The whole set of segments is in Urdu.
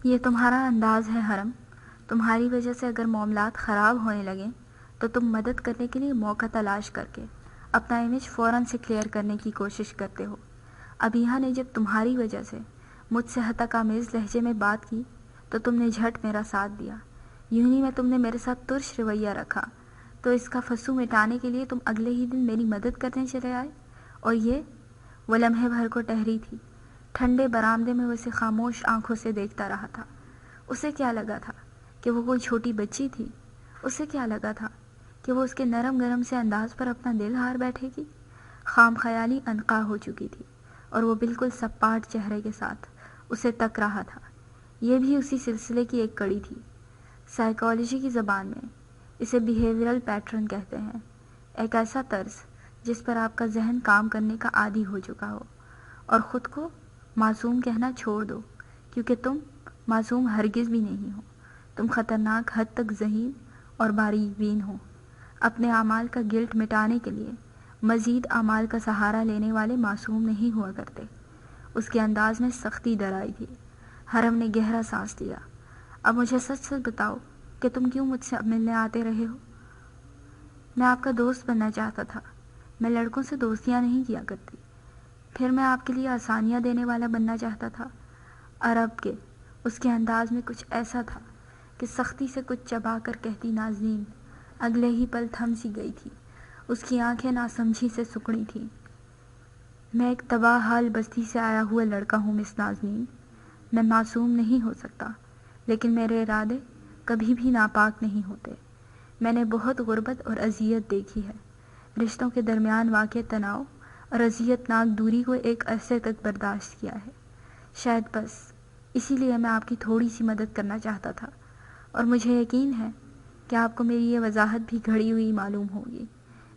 یہ تمہارا انداز ہے حرم. تمہاری وجہ سے اگر معاملات خراب ہونے لگیں تو تم مدد کرنے کے لیے موقع تلاش کر کے اپنا امیج فوراً سے کلیئر کرنے کی کوشش کرتے ہو. ابیہا نے جب تمہاری وجہ سے مجھ سے ہتک آمیز لہجے میں بات کی تو تم نے جھٹ میرا ساتھ دیا. یوں ہی میں تم نے میرے ساتھ ترش رویہ رکھا تو اس کا فسو مٹانے کے لیے تم اگلے ہی دن میری مدد کرنے چلے آئے. اور یہ وہ لمحے بھر کو ٹہری تھی. ٹھنڈے برآمدے میں وہ اسے خاموش آنکھوں سے دیکھتا رہا تھا. اسے کیا لگا تھا کہ وہ کوئی چھوٹی بچی تھی؟ اسے کیا لگا تھا کہ وہ اس کے نرم گرم سے انداز پر اپنا دل ہار بیٹھے گی؟ خام خیالی انقا ہو چکی تھی اور وہ بالکل سپاٹ چہرے کے ساتھ اسے تک رہا تھا. یہ بھی اسی سلسلے کی ایک کڑی تھی. سائیکالوجی کی زبان میں اسے بیہیویئرل پیٹرن کہتے ہیں. ایک ایسا طرز جس پر آپ کا ذہن کام کرنے کا عادی ہو چکا ہو اور خود کو معصوم کہنا چھوڑ دو، کیونکہ تم معصوم ہرگز بھی نہیں ہو. تم خطرناک حد تک ذہین اور باریک بین ہو. اپنے اعمال کا گلٹ مٹانے کے لیے مزید اعمال کا سہارا لینے والے معصوم نہیں ہوا کرتے. اس کے انداز میں سختی ڈر آئی تھی. حرم نے گہرا سانس لیا. اب مجھے سچ سچ بتاؤ کہ تم کیوں مجھ سے ملنے آتے رہے ہو؟ میں آپ کا دوست بننا چاہتا تھا. میں لڑکوں سے دوستیاں نہیں کیا کرتی. پھر میں آپ کے لیے آسانیاں دینے والا بننا چاہتا تھا. عرب کے اس کے انداز میں کچھ ایسا تھا کہ سختی سے کچھ چبا کر کہتی نازنین اگلے ہی پل تھم سی گئی تھی. اس کی آنکھیں ناسمجھی سے سکڑی تھیں. میں ایک تباہ حال بستی سے آیا ہوا لڑکا ہوں مس نازنین. میں معصوم نہیں ہو سکتا، لیکن میرے ارادے کبھی بھی ناپاک نہیں ہوتے. میں نے بہت غربت اور اذیت دیکھی ہے. رشتوں کے درمیان واقع تناؤ اور اذیت ناک دوری کو ایک عرصے تک برداشت کیا ہے. شاید بس اسی لیے میں آپ کی تھوڑی سی مدد کرنا چاہتا تھا، اور مجھے یقین ہے کہ آپ کو میری یہ وضاحت بھی گھڑی ہوئی معلوم ہوگی.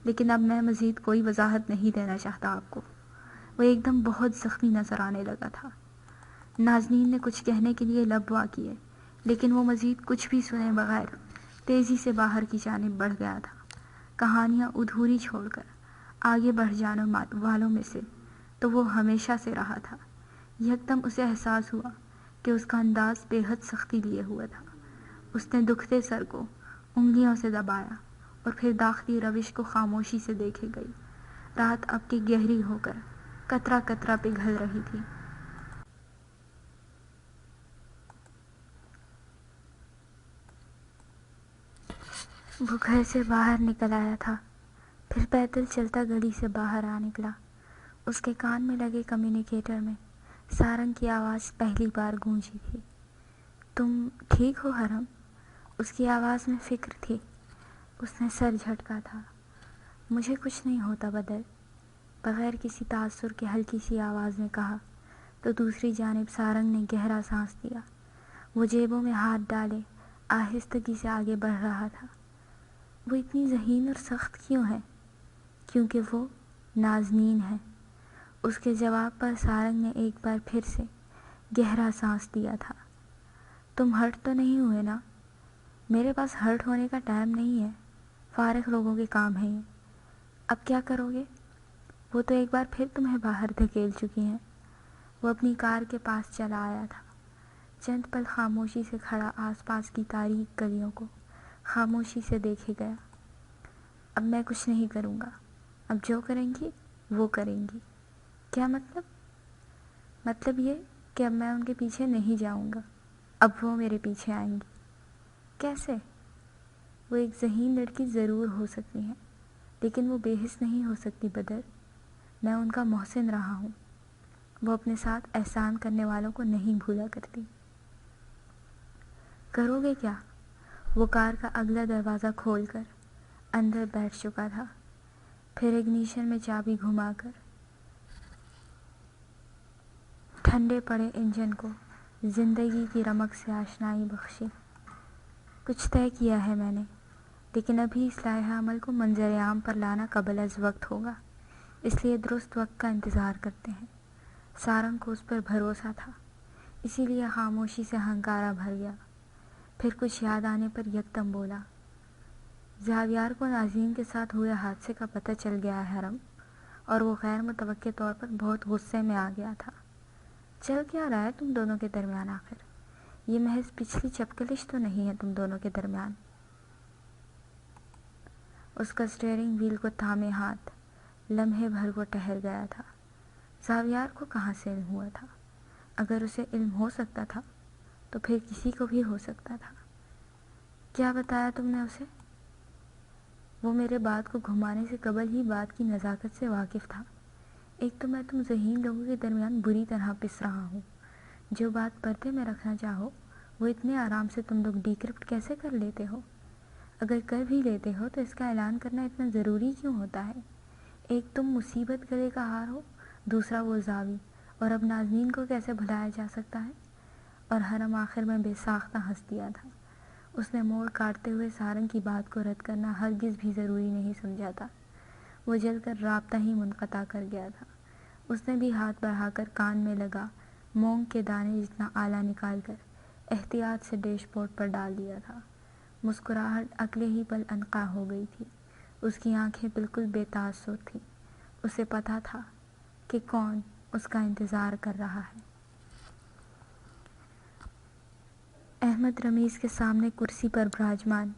لیکن اب میں مزید کوئی وضاحت نہیں دینا چاہتا آپ کو. وہ ایک دم بہت زخمی نظر آنے لگا تھا. نازنین نے کچھ کہنے کے لیے لب وا کیے، لیکن وہ مزید کچھ بھی سنے بغیر تیزی سے باہر کی جانب بڑھ گیا تھا. کہانیاں ادھوری چھوڑ کر آگے بڑھ جانے والوں میں سے تو وہ ہمیشہ سے رہا تھا. یکدم اسے احساس ہوا کہ اس کا انداز بے حد سختی لیے ہوا تھا. اس نے دکھتے سر کو انگلیوں سے دبایا اور پھر داخلی روش کو خاموشی سے دیکھے گئی. رات اب کی گہری ہو کر قطرہ قطرہ پگھل رہی تھی. وہ گھر سے باہر نکل آیا تھا، پھر پیدل چلتا گلی سے باہر آ نکلا. اس کے کان میں لگے کمیونیکیٹر میں سارنگ کی آواز پہلی بار گونجی تھی. تم ٹھیک ہو حرم؟ اس کی آواز میں فکر تھی. اس نے سر جھٹکا تھا. مجھے کچھ نہیں ہوتا بدر، بغیر کسی تاثر کے ہلکی سی آواز میں کہا تو دوسری جانب سارنگ نے گہرا سانس لیا. وہ جیبوں میں ہاتھ ڈالے آہستگی سے آگے بڑھ رہا تھا. وہ اتنی ذہین اور سخت کیوں ہے؟ کیونکہ وہ نازنین ہے. اس کے جواب پر سارنگ نے ایک بار پھر سے گہرا سانس لیا تھا. تم ہرٹ تو نہیں ہوئے نا؟ میرے پاس ہرٹ ہونے کا ٹائم نہیں ہے. فارغ لوگوں کے کام ہے یہ. اب کیا کرو گے؟ وہ تو ایک بار پھر تمہیں باہر دھکیل چکی ہیں. وہ اپنی کار کے پاس چلا آیا تھا. چند پل خاموشی سے کھڑا آس پاس کی تاریک گلیوں کو خاموشی سے دیکھے گیا. اب میں کچھ نہیں کروں گا. اب جو کریں گی وہ کریں گی. کیا مطلب؟ مطلب یہ کہ اب میں ان کے پیچھے نہیں جاؤں گا. اب وہ میرے پیچھے آئیں گی. کیسے؟ وہ ایک ذہین لڑکی ضرور ہو سکتی ہیں، لیکن وہ بے حس نہیں ہو سکتی بدر. میں ان کا محسن رہا ہوں. وہ اپنے ساتھ احسان کرنے والوں کو نہیں بھولا کرتی. کرو گے کیا؟ وہ کار کا اگلا دروازہ کھول کر اندر بیٹھ چکا تھا. پھر اگنیشن میں چابی گھما کر ٹھنڈے پڑے انجن کو زندگی کی رمق سے آشنائی بخشی. کچھ طے کیا ہے میں نے، لیکن ابھی اس لائحہ عمل کو منظر عام پر لانا قبل از وقت ہوگا، اس لیے درست وقت کا انتظار کرتے ہیں. سارنگ کو اس پر بھروسہ تھا، اسی لیے خاموشی سے ہنکارا بھر گیا. پھر کچھ یاد آنے پر یکدم بولا، زاویار کو نازنین کے ساتھ ہوئے حادثے کا پتہ چل گیا ہے حرم، اور وہ غیر متوقع طور پر بہت غصے میں آ گیا تھا. چل کیا رہا ہے تم دونوں کے درمیان آخر؟ یہ محض پچھلی چپکلش تو نہیں ہے تم دونوں کے درمیان؟ اس کا اسٹیئرنگ وہیل کو تھامے ہاتھ لمحے بھر کو ٹہر گیا تھا۔ زاویار کو کہاں سے علم ہوا تھا؟ اگر اسے علم ہو سکتا تھا تو پھر کسی کو بھی ہو سکتا تھا۔ کیا بتایا تم نے اسے؟ وہ میرے بات کو گھمانے سے قبل ہی بات کی نزاکت سے واقف تھا۔ ایک تو میں تم ذہین لوگوں کے درمیان بری طرح پس رہا ہوں۔ جو بات پردے میں رکھنا چاہو وہ اتنے آرام سے تم لوگ ڈیکرپٹ کیسے کر لیتے ہو؟ اگر کر بھی لیتے ہو تو اس کا اعلان کرنا اتنا ضروری کیوں ہوتا ہے؟ ایک تم مصیبت گلے کا ہار ہو، دوسرا وہ زاوی، اور اب نازنین کو کیسے بھلایا جا سکتا ہے؟ اور حرم آخر میں بے ساختہ ہنس دیا تھا۔ اس نے موڑ کاٹتے ہوئے سارنگ کی بات کو رد کرنا ہرگز بھی ضروری نہیں سمجھا تھا۔ وہ جل کر رابطہ ہی منقطع کر گیا تھا۔ اس نے بھی ہاتھ بڑھا کر کان میں لگا مونگ کے دانے جتنا آلہ نکال کر احتیاط سے ڈیش بورڈ پر ڈال دیا تھا۔ مسکراہٹ اگلے ہی پل عنقا ہو گئی تھی۔ اس کی آنکھیں بالکل بے تاثر تھیں۔ اسے پتہ تھا کہ کون اس کا انتظار کر رہا ہے۔ احمد رمیز کے سامنے کرسی پر براجمان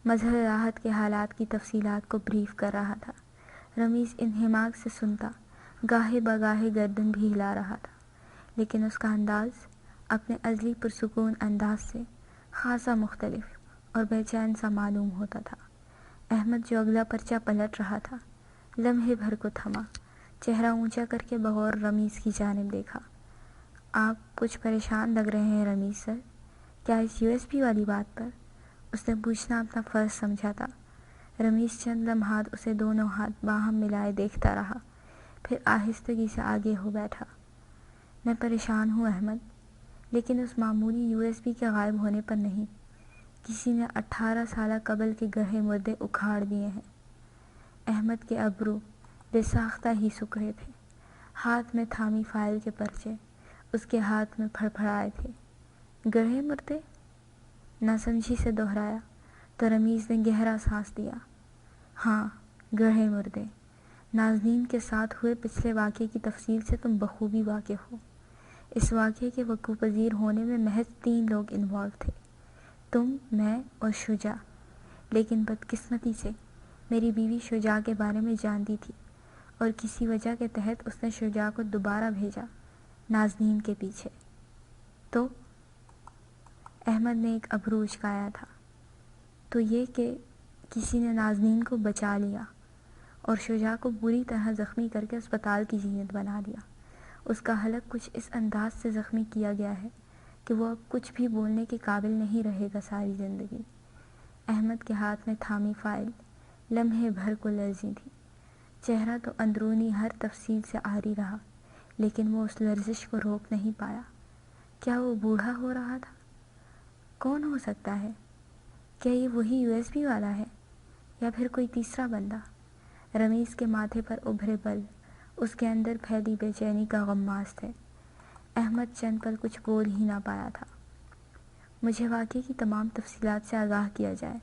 مظہر راحت کے حالات کی تفصیلات کو بریف کر رہا تھا۔ رمیز انہماک سے سنتا، گاہے بگاہے گردن بھی ہلا رہا تھا، لیکن اس کا انداز اپنے ازلی پرسکون انداز سے خاصا مختلف اور بے چین سا معلوم ہوتا تھا۔ احمد جو اگلا پرچہ پلٹ رہا تھا لمحے بھر کو تھما، چہرہ اونچا کر کے بغور رمیز کی جانب دیکھا۔ آپ کچھ پریشان لگ رہے ہیں رمیز سر، کیا اس یو ایس بی والی بات پر؟ اس نے پوچھنا اپنا فرض سمجھا تھا۔ رمیز چند لمحات اسے دونوں ہاتھ باہم ملائے دیکھتا رہا، پھر آہستگی سے آگے ہو بیٹھا۔ میں پریشان ہوں احمد، لیکن اس معمولی یو ایس بی کے غائب ہونے پر نہیں۔ کسی نے 18 سالہ قبل کے گڑھے مردے اکھاڑ دیے ہیں۔ احمد کے ابرو بے ساختہ ہی سکڑے تھے۔ ہاتھ میں تھامی فائل کے پرچے اس کے ہاتھ میں پھڑپھڑائے تھے۔ گڑھے مردے؟ ناسمجھی سے دہرایا تو رمیز نے گہرا سانس لیا۔ ہاں، گڑھے مردے۔ نازنین کے ساتھ ہوئے پچھلے واقعے کی تفصیل سے تم بخوبی واقف ہو۔ اس واقعے کے وقوع پذیر ہونے میں محض 3 لوگ انوالو تھے، تم، میں اور شجاع۔ لیکن بدقسمتی سے میری بیوی شجاع کے بارے میں جانتی تھی، اور کسی وجہ کے تحت اس نے شجاع کو دوبارہ بھیجا نازنین کے پیچھے۔ تو احمد نے ایک ابرو اچکایا تھا۔ تو یہ کہ کسی نے نازنین کو بچا لیا اور شجاع کو بری طرح زخمی کر کے اسپتال کی زینت بنا دیا۔ اس کا حلق کچھ اس انداز سے زخمی کیا گیا ہے کہ وہ اب کچھ بھی بولنے کے قابل نہیں رہے گا ساری زندگی۔ احمد کے ہاتھ میں تھامی فائل لمحے بھر کو لرزی تھی۔ چہرہ تو اندرونی ہر تفصیل سے عاری رہا، لیکن وہ اس لرزش کو روک نہیں پایا۔ کیا وہ بوڑھا ہو رہا تھا؟ کون ہو سکتا ہے؟ کیا یہ وہی یو ایس بی والا ہے، یا پھر کوئی تیسرا بندہ؟ رمیز کے ماتھے پر ابھرے بل اس کے اندر پھیلی بے چینی کا غماز تھے۔ احمد چند پل کچھ بول ہی نہ پایا تھا۔ مجھے واقعے کی تمام تفصیلات سے آگاہ کیا جائے۔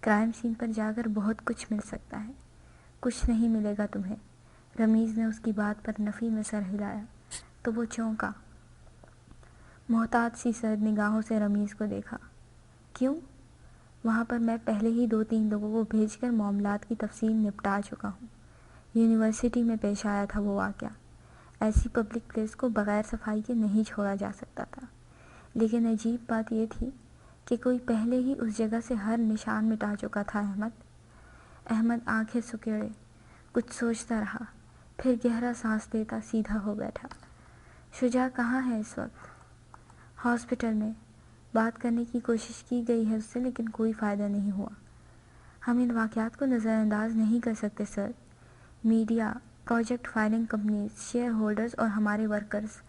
کرائم سین پر جا کر بہت کچھ مل سکتا ہے۔ کچھ نہیں ملے گا تمہیں۔ رمیز نے اس کی بات پر نفی میں سر ہلایا تو وہ چونکا۔ محتاط سی سرد نگاہوں سے رمیز کو دیکھا۔ کیوں؟ وہاں پر میں پہلے ہی 2-3 لوگوں کو بھیج کر معاملات کی تفصیل نپٹا چکا ہوں۔ یونیورسٹی میں پیش آیا تھا وہ واقعہ۔ ایسی پبلک پلیس کو بغیر صفائی کے نہیں چھوڑا جا سکتا تھا، لیکن عجیب بات یہ تھی کہ کوئی پہلے ہی اس جگہ سے ہر نشان مٹا چکا تھا۔ احمد آنکھیں سکیڑے کچھ سوچتا رہا، پھر گہرا سانس لیتا سیدھا ہو بیٹھا۔ شجاع کہاں ہے اس وقت؟ ہاسپٹل میں۔ بات کرنے کی کوشش کی گئی ہے اس سے، لیکن کوئی فائدہ نہیں ہوا۔ ہم ان واقعات کو نظر انداز نہیں کر سکتے sir. Media, project filing companies, share holders اور ہمارے ورکرز،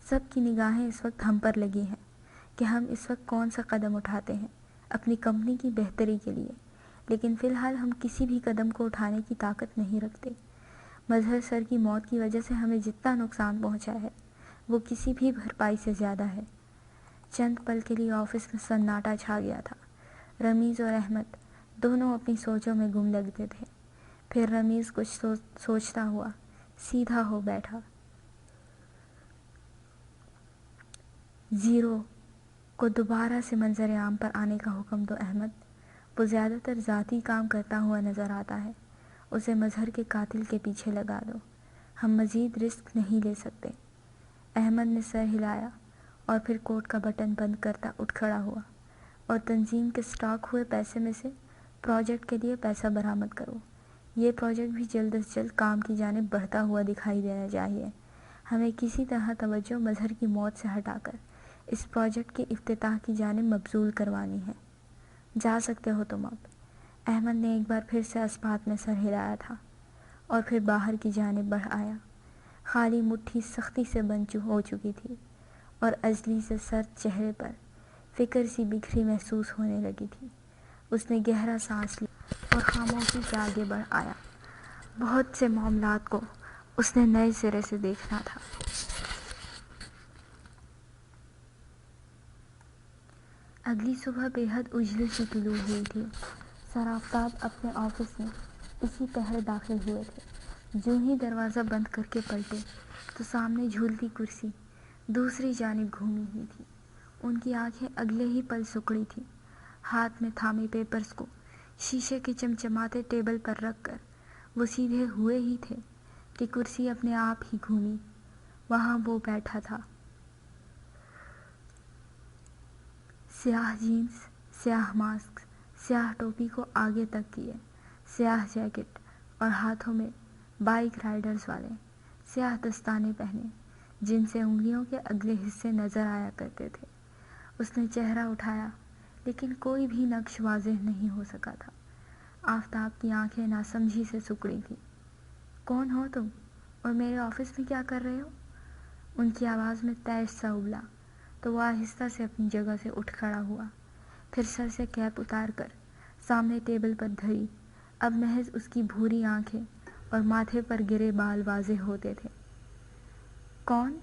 سب کی نگاہیں اس وقت ہم پر لگی ہیں کہ ہم اس وقت کون سا قدم اٹھاتے ہیں اپنی کمپنی کی بہتری کے لیے، لیکن فی الحال ہم کسی بھی قدم کو اٹھانے کی طاقت نہیں رکھتے۔ مظہر سر کی موت کی وجہ سے ہمیں جتنا نقصان پہنچا ہے وہ کسی بھی بھرپائی سے زیادہ ہے۔ چند پل کے لیے آفس میں سناٹا چھا گیا تھا۔ رمیز اور احمد دونوں اپنی سوچوں میں گم لگتے تھے۔ پھر رمیز کچھ سوچتا ہوا سیدھا ہو بیٹھا۔ 0 کو دوبارہ سے منظر عام پر آنے کا حکم دو احمد، وہ زیادہ تر ذاتی کام کرتا ہوا نظر آتا ہے، اسے مظہر کے قاتل کے پیچھے لگا دو، ہم مزید رسک نہیں لے سکتے۔ احمد نے سر ہلایا اور پھر کوٹ کا بٹن بند کرتا اٹھ کھڑا ہوا۔ اور تنظیم کے سٹاک ہوئے پیسے میں سے پروجیکٹ کے لیے پیسہ برآمد کرو۔ یہ پروجیکٹ بھی جلد از جلد کام کی جانب بڑھتا ہوا دکھائی دینا چاہیے۔ ہمیں کسی طرح توجہ مظہر کی موت سے ہٹا کر اس پروجیکٹ کے افتتاح کی جانب مبذول کروانی ہے۔ جا سکتے ہو تم اب۔ احمد نے ایک بار پھر سے اسبات میں سر ہلایا تھا اور پھر باہر کی جانب بڑھ آیا۔ خالی مٹھی سختی سے بند ہو چکی تھی اور ازلی سے سرد چہرے پر فکر سی بکھری محسوس ہونے لگی تھی۔ اس نے گہرا سانس لیا اور خاموشی سے آگے بڑھ آیا۔ بہت سے معاملات کو اس نے نئے سرے سے دیکھنا تھا۔ اگلی صبح بے حد اجلی سی طلوع ہوئی تھی۔ سر آفتاب اپنے آفس میں اسی پہر داخل ہوئے تھے۔ جو ہی دروازہ بند کر کے پلٹے تو سامنے جھولتی کرسی دوسری جانب گھومی ہوئی تھی۔ ان کی آنکھیں اگلے ہی پل سکڑی تھیں۔ ہاتھ میں تھامے پیپرز کو شیشے کے چمچماتے ٹیبل پر رکھ کر وہ سیدھے ہوئے ہی تھے کہ کرسی اپنے آپ ہی گھومی۔ وہاں وہ بیٹھا تھا، سیاہ جینز، سیاہ ماسک، سیاہ ٹوپی کو آگے تک کیے، سیاہ جیکٹ اور ہاتھوں میں بائیک رائڈرز والے سیاہ دستانے پہنے جن سے انگلیوں کے اگلے حصے نظر آیا کرتے تھے۔ اس نے چہرہ اٹھایا لیکن کوئی بھی نقش واضح نہیں ہو سکا تھا۔ آفتاب کی آنکھیں ناسمجھی سے سکڑی تھیں۔ کون ہو تم اور میرے آفس میں کیا کر رہے ہو؟ ان کی آواز میں تیش سا ابلا تو وہ آہستہ سے اپنی جگہ سے اٹھ کھڑا ہوا، پھر سر سے کیپ اتار کر سامنے ٹیبل پر دھری۔ اب محض اس کی بھوری آنکھیں اور ماتھے پر گرے بال واضح ہوتے تھے۔ کون؟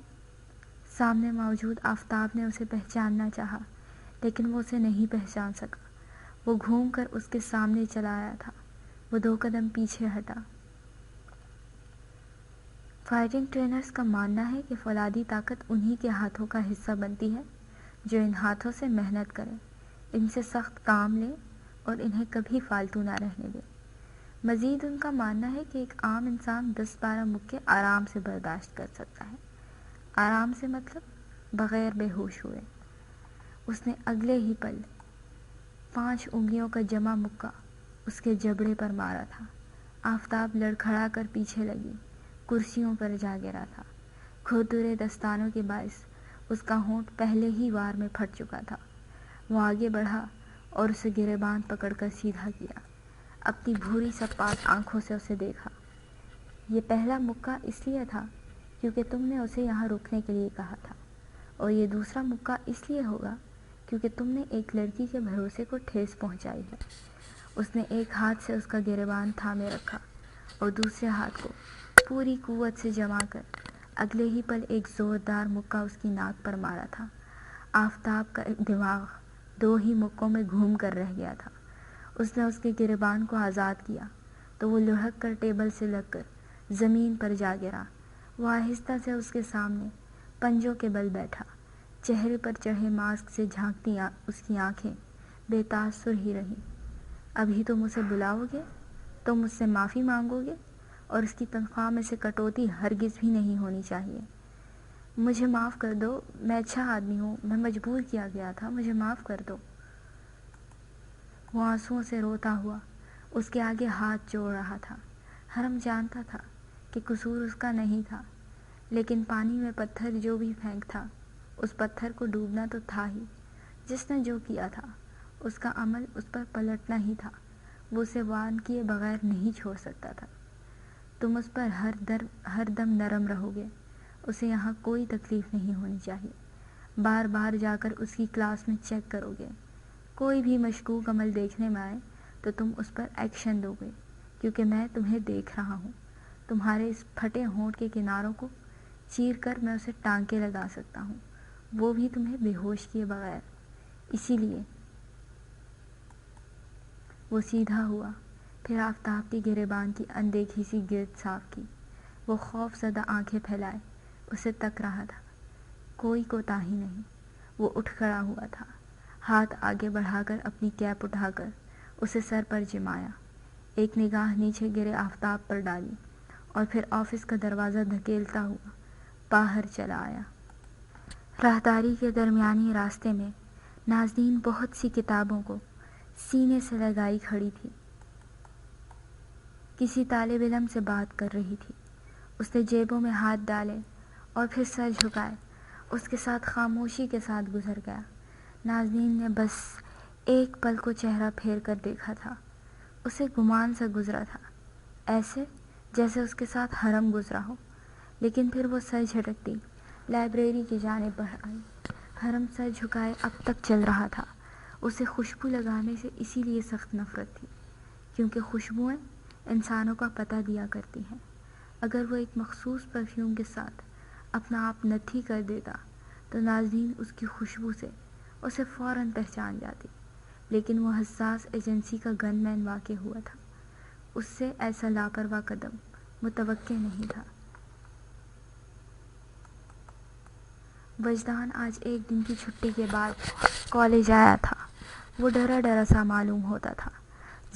سامنے موجود آفتاب نے اسے پہچاننا چاہا لیکن وہ اسے نہیں پہچان سکا۔ وہ گھوم کر اس کے سامنے چلا آیا تھا۔ وہ 2 قدم پیچھے ہٹا۔ فائٹنگ ٹرینرز کا ماننا ہے کہ فولادی طاقت انہی کے ہاتھوں کا حصہ بنتی ہے جو ان ہاتھوں سے محنت کرے، ان سے سخت کام لے اور انہیں کبھی فالتو نہ رہنے دے۔ مزید ان کا ماننا ہے کہ ایک عام انسان 10-12 مکے آرام سے برداشت کر سکتا ہے۔ آرام سے مطلب بغیر بے ہوش ہوئے۔ اس نے اگلے ہی پل 5 انگلیوں کا جمع مکہ اس کے جبڑے پر مارا تھا۔ آفتاب لڑکھڑا کر پیچھے لگی، کرسیوں پر جا گرا تھا۔ کھردرے دستانوں کے باعث اس کا ہونٹ پہلے ہی وار میں پھٹ چکا تھا۔ وہ آگے بڑھا اور اسے گریباں پکڑ کر سیدھا کیا، اپنی بھوری سپاٹ آنکھوں سے اسے دیکھا۔ یہ پہلا مکہ اس لیے تھا کیونکہ تم نے اسے یہاں رکنے کے لیے کہا تھا، اور یہ دوسرا مکہ اس لیے ہوگا کیونکہ تم نے ایک لڑکی کے بھروسے کو ٹھیس پہنچائی ہے۔ اس نے ایک ہاتھ سے اس کا گریبان تھامے رکھا اور دوسرے ہاتھ کو پوری قوت سے جما کر اگلے ہی پل ایک زوردار مکہ اس کی ناک پر مارا تھا۔ آفتاب کا دماغ 2 ہی مکوں میں گھوم کر رہ گیا تھا۔ اس نے اس کے گریبان کو آزاد کیا تو وہ لڑھک کر ٹیبل سے لگ کر زمین پر جا گرا۔ وہ آہستہ سے اس کے سامنے پنجوں کے بل بیٹھا، چہرے پر چڑھے ماسک سے جھانکتی اس کی آنکھیں بے تاثر ہی رہیں۔ ابھی تم اسے بلاؤ گے؟ تم مجھ سے معافی مانگو گے؟ اور اس کی تنخواہ میں سے کٹوتی ہرگز بھی نہیں ہونی چاہیے۔ مجھے معاف کر دو، میں اچھا آدمی ہوں، میں مجبور کیا گیا تھا، مجھے معاف کر دو۔ وہ آنسوؤں سے روتا ہوا اس کے آگے ہاتھ جوڑ رہا تھا۔ حرم جانتا تھا کہ قصور اس کا نہیں تھا، لیکن پانی میں پتھر جو بھی پھینک تھا، اس پتھر کو ڈوبنا تو تھا ہی۔ جس نے جو کیا تھا اس کا عمل اس پر پلٹنا ہی تھا، وہ اسے وارن کیے بغیر نہیں چھوڑ سکتا تھا۔ تم اس پر ہر دم نرم رہو گے، اسے یہاں کوئی تکلیف نہیں ہونی چاہیے۔ بار بار جا کر اس کی کلاس میں چیک کرو گے، کوئی بھی مشکوک عمل دیکھنے میں آئے تو تم اس پر ایکشن دو گے، کیونکہ میں تمہیں دیکھ رہا ہوں۔ تمہارے اس پھٹے ہونٹ کے کناروں کو چیر کر میں اسے ٹانکے لگا سکتا ہوں، وہ بھی تمہیں بے ہوش کیے بغیر۔ اسی لیے وہ سیدھا ہوا، پھر آفتاب کی گریبان کی اندیکھی سی گرد صاف کی۔ وہ خوف زدہ آنکھیں پھیلائے اسے تک رہا تھا۔ کوئی کوتاہی نہیں۔ وہ اٹھ کھڑا ہوا تھا، ہاتھ آگے بڑھا کر اپنی کیپ اٹھا کر اسے سر پر جمایا، ایک نگاہ نیچے گرے آفتاب پر ڈالی اور پھر آفس کا دروازہ دھکیلتا ہوا باہر چلا آیا۔ راہداری کے درمیانی راستے میں نازنین بہت سی کتابوں کو سینے سے لگائی کھڑی تھی، کسی طالب علم سے بات کر رہی تھی۔ اس نے جیبوں میں ہاتھ ڈالے اور پھر سر جھکائے، اس کے ساتھ خاموشی کے ساتھ گزر گیا۔ نازنین نے بس ایک پل کو چہرہ پھیر کر دیکھا تھا، اسے گمان سا گزرا تھا، ایسے جیسے اس کے ساتھ حرم گزرا ہو، لیکن پھر وہ سر جھٹکتی لائبریری کی جانب بڑھ آئی۔ حرم سر جھکائے اب تک چل رہا تھا۔ اسے خوشبو لگانے سے اسی لیے سخت نفرت تھی کیونکہ خوشبوئیں انسانوں کا پتہ دیا کرتی ہیں۔ اگر وہ ایک مخصوص پرفیوم کے ساتھ اپنا آپ نتھی کر دیتا تو نازنین اس کی خوشبو سے اسے فوراً پہچان جاتی، لیکن وہ حساس ایجنسی کا گن مین واقع ہوا تھا، اس سے ایسا لاپرواہ قدم متوقع نہیں تھا۔ وجدان آج ایک دن کی چھٹی کے بعد کالج آیا تھا۔ وہ ڈرا ڈرا سا معلوم ہوتا تھا۔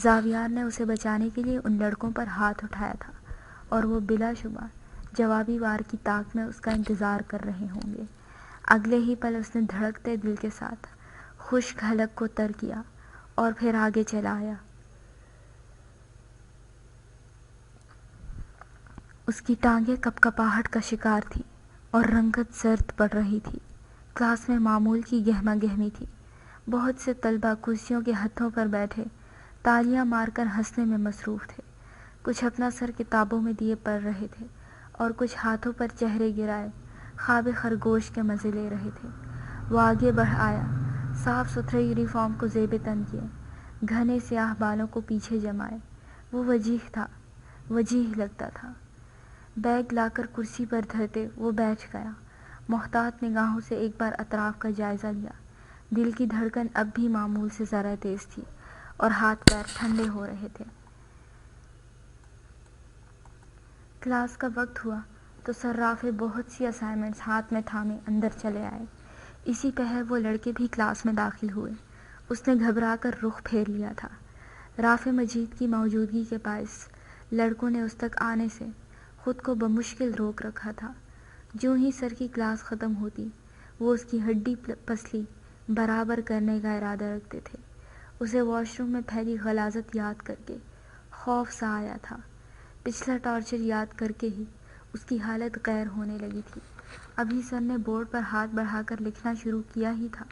زاویار نے اسے بچانے کے لیے ان لڑکوں پر ہاتھ اٹھایا تھا اور وہ بلا شبہ جوابی وار کی طاق میں اس کا انتظار کر رہے ہوں گے۔ اگلے ہی پل اس نے دھڑکتے دل کے ساتھ خشک حلق کو تر کیا اور پھر آگے چلا آیا۔ اس کی ٹانگیں کپکپاہٹ کا شکار تھی اور رنگت زرد پڑ رہی تھی۔ کلاس میں معمول کی گہما گہمی تھی۔ بہت سے طلبہ کرسیوں کے ہتھوں پر بیٹھے تالیاں مار کر ہنسنے میں مصروف تھے، کچھ اپنا سر کتابوں میں دیے پڑھ رہے تھے اور کچھ ہاتھوں پر چہرے گرائے خواب خرگوش کے مزے لے رہے تھے۔ وہ آگے بڑھ آیا، صاف ستھرے یونیفارم کو زیب تن کیے، گھنے سیاہ بالوں کو پیچھے جمائے۔ وہ وجیح تھا، وجیح لگتا تھا۔ بیگ لا کر کرسی پر دھرتے وہ بیٹھ گیا، محتاط نگاہوں سے ایک بار اطراف کا جائزہ لیا۔ دل کی دھڑکن اب بھی معمول سے ذرا تیز تھی اور ہاتھ پیر ٹھنڈے ہو رہے تھے۔ کلاس کا وقت ہوا تو صرافے بہت سی اسائنمنٹس ہاتھ میں تھامے اندر چلے آئے۔ اسی پہر وہ لڑکے بھی کلاس میں داخل ہوئے۔ اس نے گھبرا کر رخ پھیر لیا تھا۔ رافع مجید کی موجودگی کے باعث لڑکوں نے اس تک آنے سے خود کو بمشکل روک رکھا تھا۔ جوں ہی سر کی کلاس ختم ہوتی وہ اس کی ہڈی پسلی برابر کرنے کا ارادہ رکھتے تھے۔ اسے واش روم میں پھیلی غلاظت یاد کر کے خوف سا آیا تھا۔ پچھلا ٹارچر یاد کر کے ہی اس کی حالت غیر ہونے لگی تھی۔ ابھی سر نے بورڈ پر ہاتھ بڑھا کر لکھنا شروع کیا ہی تھا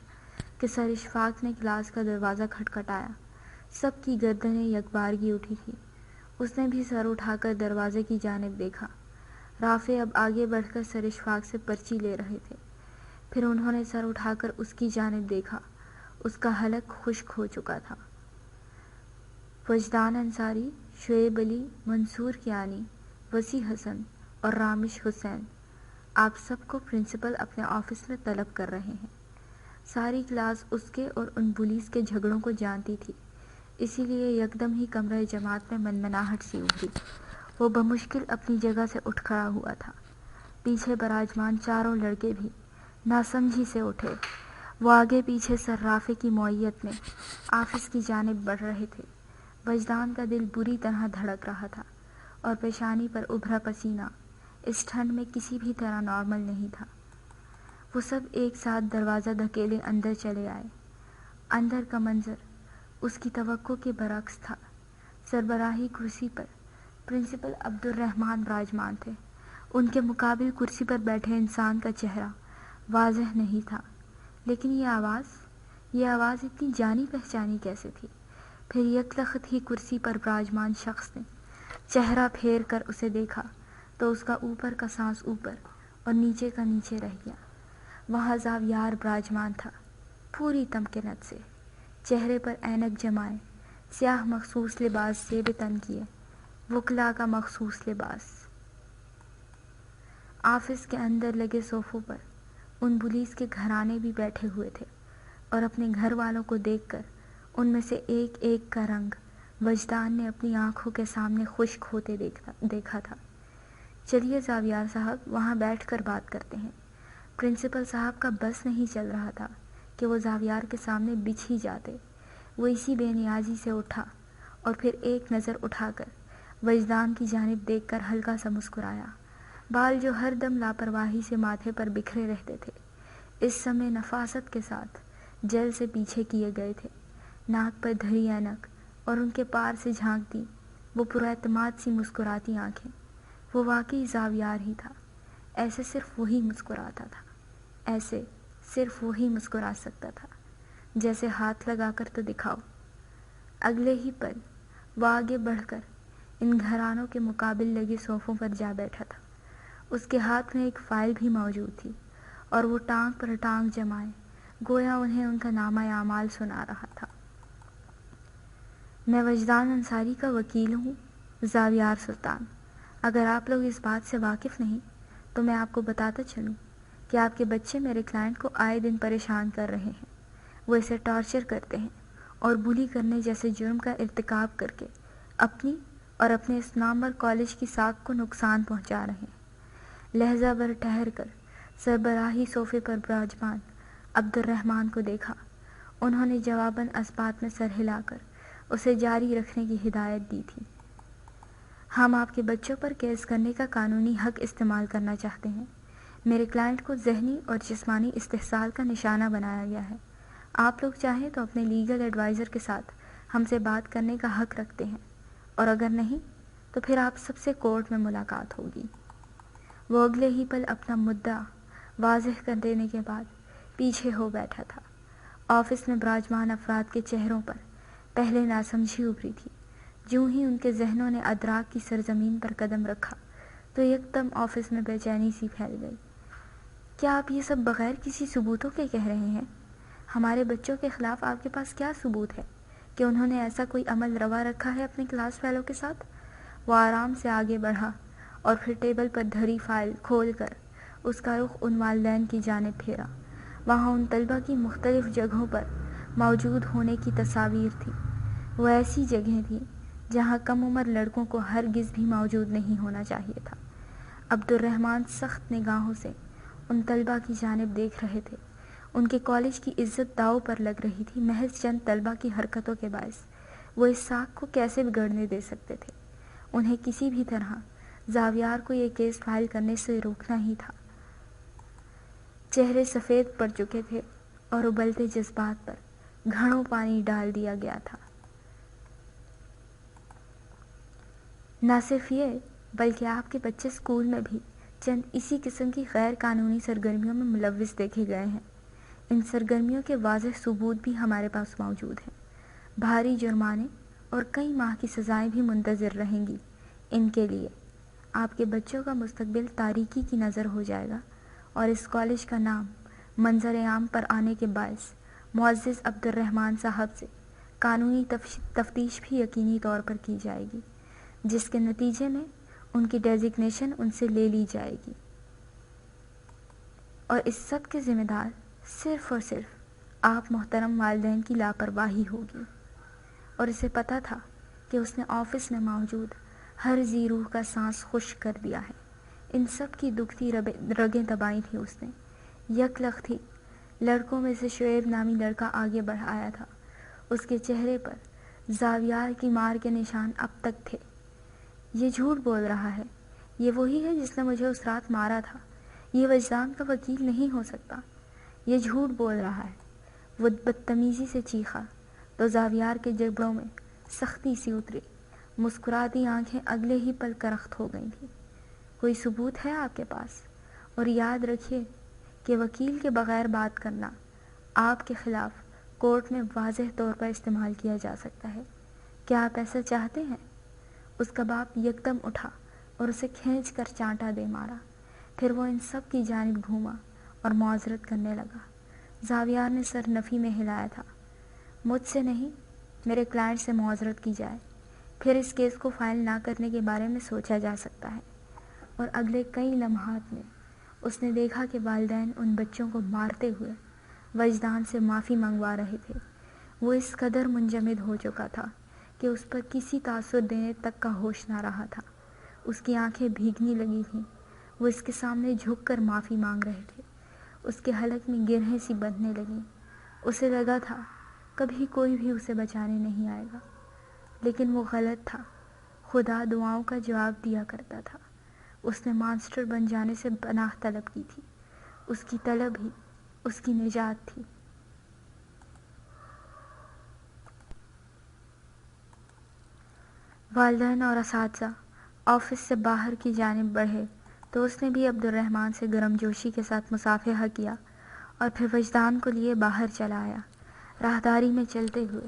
کہ سر اشفاق نے کلاس کا دروازہ کھٹکھٹایا۔ سب کی گردنیں یکبارگی اٹھی تھی۔ اس نے بھی سر اٹھا کر دروازے کی جانب دیکھا۔ رافع اب آگے بڑھ کر سر اشفاق سے پرچی لے رہے تھے۔ پھر انہوں نے سر اٹھا کر اس کی جانب دیکھا، اس کا حلق خشک ہو چکا تھا۔ وجدان انصاری، شعیب علی، منصور کیانی، وسیع حسن اور رامش حسین، آپ سب کو پرنسپل اپنے آفس میں طلب کر رہے ہیں۔ ساری کلاس اس کے اور ان بولیز کے جھگڑوں کو جانتی تھی، اسی لیے یکدم ہی کمرہ جماعت میں منمناہٹ سی اٹھی۔ وہ بمشکل اپنی جگہ سے اٹھ کھڑا ہوا تھا۔ پیچھے براجمان چاروں لڑکے بھی ناسمجھی سے اٹھے۔ وہ آگے پیچھے صرافے کی معیت میں آفس کی جانب بڑھ رہے تھے۔ وجدان کا دل بری طرح دھڑک رہا تھا اور پیشانی پر ابھرا پسینہ اس ٹھنڈ میں کسی بھی طرح نارمل نہیں تھا۔ وہ سب ایک ساتھ دروازہ دھکیلے اندر چلے آئے۔ اندر کا منظر اس کی توقع کے برعکس تھا۔ سربراہی کرسی پر پرنسپل عبدالرحمن براجمان تھے۔ ان کے مقابل کرسی پر بیٹھے انسان کا چہرہ واضح نہیں تھا، لیکن یہ آواز اتنی جانی پہچانی کیسے تھی؟ پھر یکلخت ہی کرسی پر براجمان شخص نے چہرہ پھیر کر اسے دیکھا تو اس کا اوپر کا سانس اوپر اور نیچے کا نیچے رہ گیا۔ وہاں زاویار براجمان تھا، پوری تمکنت سے، چہرے پر اینک جمائے، سیاہ مخصوص لباس زیب تن کیے، وکلاء کا مخصوص لباس۔ آفس کے اندر لگے صوفوں پر ان بولیز کے گھرانے بھی بیٹھے ہوئے تھے اور اپنے گھر والوں کو دیکھ کر ان میں سے ایک ایک کا رنگ وجدان نے اپنی آنکھوں کے سامنے خشک ہوتے دیکھا تھا۔ چلیے زاویار صاحب، وہاں بیٹھ کر بات کرتے ہیں۔ پرنسپل صاحب کا بس نہیں چل رہا تھا کہ وہ زاویار کے سامنے بچھ ہی جاتے۔ وہ اسی بے نیازی سے اٹھا اور پھر ایک نظر اٹھا کر وجدان کی جانب دیکھ کر ہلکا سا مسکرایا۔ بال جو ہر دم لاپرواہی سے ماتھے پر بکھرے رہتے تھے اس سمے نفاست کے ساتھ جل سے پیچھے کیے گئے تھے۔ ناک پر دھری اینک اور ان کے پار سے جھانکتی وہ پراعتماد سی مسکراتی آنکھیں، وہ واقعی زاویار ہی تھا۔ ایسے صرف وہی مسکراتا تھا، ایسے صرف وہی مسکرا سکتا تھا، جیسے ہاتھ لگا کر تو دکھاؤ۔ اگلے ہی پل وہ آگے بڑھ کر ان گھرانوں کے مقابل لگے صوفوں پر جا بیٹھا تھا۔ اس کے ہاتھ میں ایک فائل بھی موجود تھی اور وہ ٹانگ پر ٹانگ جمائے گویا انہیں ان کا نامہ اعمال سنا رہا تھا۔ میں وجدان انصاری کا وکیل ہوں، زاویار سلطان۔ اگر آپ لوگ اس بات سے واقف نہیں تو میں آپ کو بتاتا چلوں کہ آپ کے بچے میرے کلائنٹ کو آئے دن پریشان کر رہے ہیں۔ وہ اسے ٹارچر کرتے ہیں اور بلی کرنے جیسے جرم کا ارتکاب کر کے اپنی اور اپنے اس نامور کالج کی ساکھ کو نقصان پہنچا رہے ہیں۔ لہجہ بھر ٹھہر کر سربراہی صوفے پر براجمان عبد الرحمن کو دیکھا۔ انہوں نے جواباً اسبات میں سر ہلا کر اسے جاری رکھنے کی ہدایت دی تھی۔ ہم آپ کے بچوں پر کیس کرنے کا قانونی حق استعمال کرنا چاہتے ہیں۔ میرے کلائنٹ کو ذہنی اور جسمانی استحصال کا نشانہ بنایا گیا ہے۔ آپ لوگ چاہیں تو اپنے لیگل ایڈوائزر کے ساتھ ہم سے بات کرنے کا حق رکھتے ہیں، اور اگر نہیں تو پھر آپ سب سے کورٹ میں ملاقات ہوگی۔ وہ اگلے ہی پل اپنا مدعا واضح کر دینے کے بعد پیچھے ہو بیٹھا تھا۔ آفس میں براجمان افراد کے چہروں پر پہلے ناسمجھی ابھری تھی۔ جوں ہی ان کے ذہنوں نے ادراک کی سرزمین پر قدم رکھا تو یکدم آفس میں بے چینی سی پھیل گئی۔ کیا آپ یہ سب بغیر کسی ثبوتوں کے کہہ رہے ہیں؟ ہمارے بچوں کے خلاف آپ کے پاس کیا ثبوت ہے کہ انہوں نے ایسا کوئی عمل روا رکھا ہے اپنے کلاس فیلو کے ساتھ؟ وہ آرام سے آگے بڑھا اور پھر ٹیبل پر دھری فائل کھول کر اس کا رخ ان والدین کی جانب پھیرا۔ وہاں ان طلبہ کی مختلف جگہوں پر موجود ہونے کی تصاویر تھی۔ وہ ایسی جگہیں تھیں جہاں کم عمر لڑکوں کو ہرگز بھی موجود نہیں ہونا چاہیے تھا۔ عبد الرحمن سخت نگاہوں سے ان طلبہ کی جانب دیکھ رہے تھے۔ ان کے کالج کی عزت داؤ پر لگ رہی تھی محض چند طلبہ کی حرکتوں کے باعث۔ وہ اس ساکھ کو کیسے بگڑنے دے سکتے تھے؟ انہیں کسی بھی طرح زاویار کو یہ کیس فائل کرنے سے روکنا ہی تھا۔ چہرے سفید پڑ چکے تھے اور ابلتے جذبات پر گھڑوں پانی ڈال دیا گیا تھا۔ نہ صرف یہ بلکہ آپ کے بچے اسکول میں بھی چند اسی قسم کی غیر قانونی سرگرمیوں میں ملوث دیکھے گئے ہیں۔ ان سرگرمیوں کے واضح ثبوت بھی ہمارے پاس موجود ہیں۔ بھاری جرمانے اور کئی ماہ کی سزائیں بھی منتظر رہیں گی ان کے لیے۔ آپ کے بچوں کا مستقبل تاریکی کی نظر ہو جائے گا اور اس کالج کا نام منظر عام پر آنے کے باعث معزز عبد الرحمن صاحب سے قانونی تفتیش بھی یقینی طور پر کی جائے گی، جس کے نتیجے میں ان کی ڈیزگنیشن ان سے لے لی جائے گی، اور اس سب کے ذمہ دار صرف اور صرف آپ محترم والدین کی لاپرواہی ہوگی۔ اور اسے پتہ تھا کہ اس نے آفس میں موجود ہر ذی روح کا سانس خشک کر دیا ہے۔ ان سب کی دکھتی رگیں دبائی تھیں اس نے۔ یک لخت ہی لڑکوں میں سے شعیب نامی لڑکا آگے بڑھ آیا تھا۔ اس کے چہرے پر زاویار کی مار کے نشان اب تک تھے۔ یہ جھوٹ بول رہا ہے، یہ وہی ہے جس نے مجھے اس رات مارا تھا، یہ وجدان کا وکیل نہیں ہو سکتا، یہ جھوٹ بول رہا ہے۔ وہ بدتمیزی سے چیخا تو زاویار کے جبڑوں میں سختی سی اتری۔ مسکراتی آنکھیں اگلے ہی پل کرخت ہو گئی تھیں۔ کوئی ثبوت ہے آپ کے پاس؟ اور یاد رکھیے کہ وکیل کے بغیر بات کرنا آپ کے خلاف کورٹ میں واضح طور پر استعمال کیا جا سکتا ہے۔ کیا آپ ایسا چاہتے ہیں؟ اس کا باپ یکدم اٹھا اور اسے کھینچ کر چانٹا دے مارا۔ پھر وہ ان سب کی جانب گھوما اور معذرت کرنے لگا۔ زاویار نے سر نفی میں ہلایا تھا۔ مجھ سے نہیں، میرے کلائنٹ سے معذرت کی جائے، پھر اس کیس کو فائل نہ کرنے کے بارے میں سوچا جا سکتا ہے۔ اور اگلے کئی لمحات میں اس نے دیکھا کہ والدین ان بچوں کو مارتے ہوئے وجدان سے معافی منگوا رہے تھے۔ وہ اس قدر منجمد ہو چکا تھا کہ اس پر کسی تاثر دینے تک کا ہوش نہ رہا تھا۔ اس کی آنکھیں بھیگنے لگی تھیں۔ وہ اس کے سامنے جھک کر معافی مانگ رہے تھے۔ اس کے حلق میں گرہیں سی بندھنے لگیں۔ اسے لگا تھا کبھی کوئی بھی اسے بچانے نہیں آئے گا، لیکن وہ غلط تھا۔ خدا دعاؤں کا جواب دیا کرتا تھا۔ اس نے مانسٹر بن جانے سے پناہ طلب کی تھی۔ اس کی طلب ہی اس کی نجات تھی۔ والدین اور اساتذہ آفس سے باہر کی جانب بڑھے تو اس نے بھی عبد الرحمن سے گرم جوشی کے ساتھ مصافحہ کیا اور پھر وجدان کو لیے باہر چلا آیا۔ راہداری میں چلتے ہوئے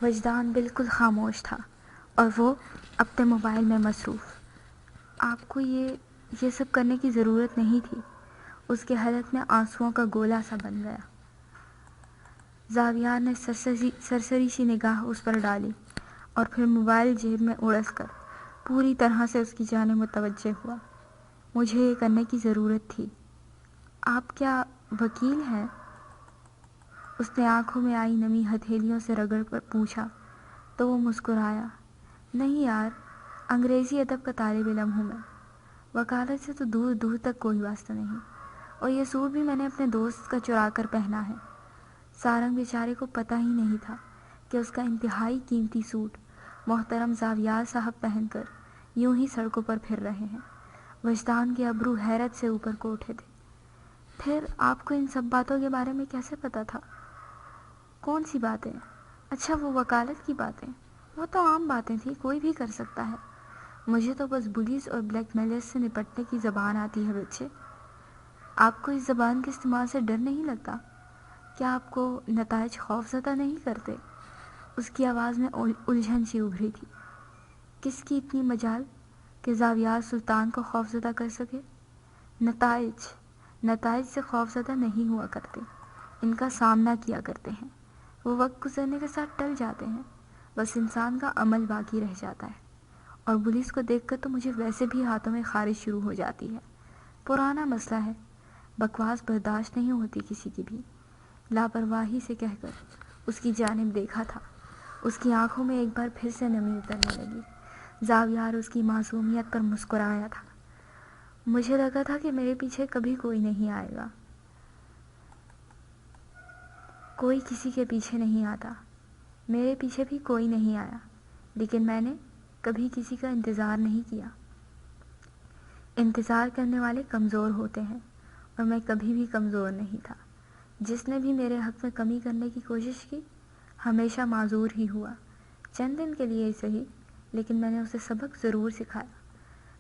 وجدان بالکل خاموش تھا اور وہ اپنے موبائل میں مصروف۔ آپ کو یہ سب کرنے کی ضرورت نہیں تھی۔ اس کے حلق میں آنسوؤں کا گولا سا بن گیا۔ زاویار نے سرسری سی نگاہ اس پر ڈالی اور پھر موبائل جیب میں اڑس کر پوری طرح سے اس کی جانب متوجہ ہوا۔ مجھے یہ کرنے کی ضرورت تھی۔ آپ کیا وکیل ہیں؟ اس نے آنکھوں میں آئی نمی ہتھیلیوں سے رگڑ کر پوچھا تو وہ مسکرایا۔ نہیں یار، انگریزی ادب کا طالب علم ہوں میں۔ وکالت سے تو دور دور تک کوئی واسطہ نہیں، اور یہ سوٹ بھی میں نے اپنے دوست کا چرا کر پہنا ہے۔ سارنگ بیچارے کو پتہ ہی نہیں تھا کہ اس کا انتہائی قیمتی سوٹ محترم زاویار صاحب پہن کر یوں ہی سڑکوں پر پھر رہے ہیں۔ وجدان کے ابرو حیرت سے اوپر کو اٹھے تھے۔ پھر آپ کو ان سب باتوں کے بارے میں کیسے پتہ تھا؟ کون سی باتیں؟ اچھا، وہ وکالت کی باتیں، وہ تو عام باتیں تھیں، کوئی بھی کر سکتا ہے۔ مجھے تو بس بلیز اور بلیک میلرز سے نپٹنے کی زبان آتی ہے بچے۔ آپ کو اس زبان کے استعمال سے ڈر نہیں لگتا؟ کیا آپ کو نتائج خوف زدہ نہیں کرتے؟ اس کی آواز میں الجھن سی ابھری تھی۔ کس کی اتنی مجال کہ زاویار سلطان کو خوف زدہ کر سکے؟ نتائج سے خوف زدہ نہیں ہوا کرتے، ان کا سامنا کیا کرتے ہیں۔ وہ وقت گزرنے کے ساتھ ٹل جاتے ہیں، بس انسان کا عمل باقی رہ جاتا ہے۔ اور پولیس کو دیکھ کر تو مجھے ویسے بھی ہاتھوں میں خارش شروع ہو جاتی ہے۔ پرانا مسئلہ ہے، بکواس برداشت نہیں ہوتی کسی کی بھی۔ لاپرواہی سے کہہ کر اس کی جانب دیکھا تھا۔ اس کی آنکھوں میں ایک بار پھر سے نمی اترنے لگی۔ زاویار اس کی معصومیت پر مسکرایا تھا۔ مجھے لگا تھا کہ میرے پیچھے کبھی کوئی نہیں آئے گا۔ کوئی کسی کے پیچھے نہیں آتا، میرے پیچھے بھی کوئی نہیں آیا، لیکن میں نے کبھی کسی کا انتظار نہیں کیا۔ انتظار کرنے والے کمزور ہوتے ہیں، اور میں کبھی بھی کمزور نہیں تھا۔ جس نے بھی میرے حق میں کمی کرنے کی کوشش کی ہمیشہ معذور ہی ہوا، چند دن کے لیے ہی صحیح، لیکن میں نے اسے سبق ضرور سکھایا۔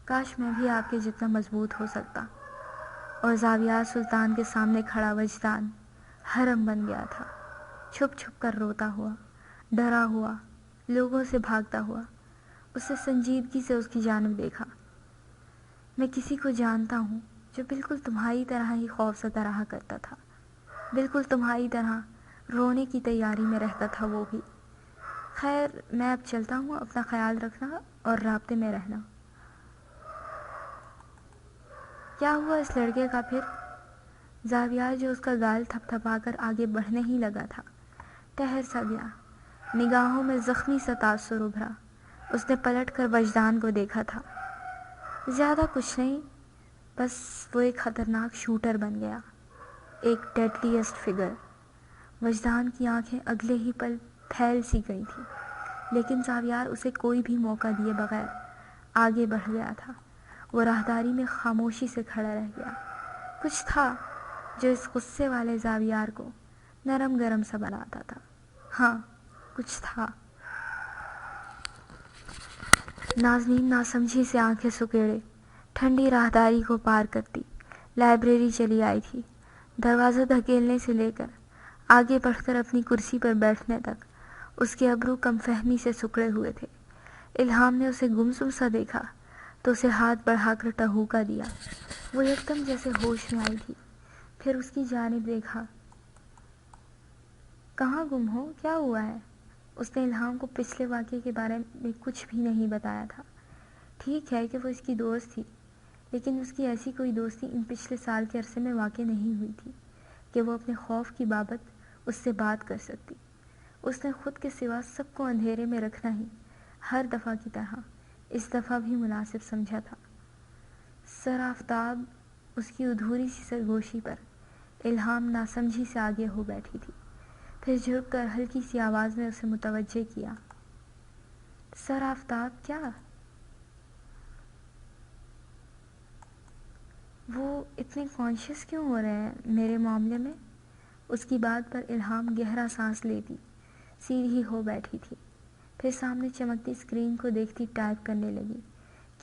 کاش میں بھی آپ کے جتنا مضبوط ہو سکتا۔ اور زاویار سلطان کے سامنے کھڑا وجدان حرم بن گیا تھا، چھپ چھپ کر روتا ہوا، ڈرا ہوا، لوگوں سے بھاگتا ہوا۔ اس نے سنجیدگی سے اس کی جانب دیکھا۔ میں کسی کو جانتا ہوں جو بالکل تمہاری طرح ہی خوف زدہ رہا کرتا تھا، بالکل تمہاری طرح رونے کی تیاری میں رہتا تھا وہ بھی۔ خیر، میں اب چلتا ہوں، اپنا خیال رکھنا اور رابطے میں رہنا۔ کیا ہوا اس لڑکے کا پھر؟ زاویار جو اس کا گال تھپ تھپا کر آگے بڑھنے ہی لگا تھا، ٹھہر سا گیا۔ نگاہوں میں زخمی سا تاثر ابھرا۔ اس نے پلٹ کر وجدان کو دیکھا تھا۔ زیادہ کچھ نہیں، بس وہ ایک خطرناک شوٹر بن گیا، ایک ڈیڈلیسٹ فگر۔ وجدان کی آنکھیں اگلے ہی پل پھیل سی گئی تھیں، لیکن زاویار اسے کوئی بھی موقع دیے بغیر آگے بڑھ گیا تھا۔ وہ راہداری میں خاموشی سے کھڑا رہ گیا۔ کچھ تھا جو اس غصے والے زاویار کو نرم گرم سا بناتا تھا۔ ہاں، کچھ تھا۔ نازنین ناسمجھی سے آنکھیں سکیڑے ٹھنڈی راہداری کو پار کرتی لائبریری چلی آئی تھی۔ دروازہ دھکیلنے سے لے کر آگے بڑھ کر اپنی کرسی پر بیٹھنے تک اس کے ابرو کم فہمی سے سکڑے ہوئے تھے۔ الہام نے اسے گمسم سا دیکھا تو اسے ہاتھ بڑھا کر ٹہوکا دیا۔ وہ یکدم جیسے ہوش میں آئی تھی، پھر اس کی جانب دیکھا۔ کہاں گم ہو؟ کیا ہوا ہے؟ اس نے الہام کو پچھلے واقعے کے بارے میں کچھ بھی نہیں بتایا تھا۔ ٹھیک ہے کہ وہ اس کی دوست تھی، لیکن اس کی ایسی کوئی دوستی ان پچھلے سال کے عرصے میں واقع نہیں ہوئی تھی کہ وہ اپنے خوف کی بابت اس سے بات کر سکتی۔ اس نے خود کے سوا سب کو اندھیرے میں رکھنا ہی ہر دفعہ کی طرح اس دفعہ بھی مناسب سمجھا تھا۔ سر آفتاب اس کی ادھوری سی سرگوشی پر الہام ناسمجھی سے آگے ہو بیٹھی تھی، پھر جھک کر ہلکی سی آواز میں اسے متوجہ کیا۔ سر آفتاب، کیا؟ وہ اتنے کانشیس کیوں ہو رہے ہیں میرے معاملے میں؟ اس کی بات پر الہام گہرا سانس لیتی سیدھی ہو بیٹھی تھی، پھر سامنے چمکتی اسکرین کو دیکھتی ٹائپ کرنے لگی۔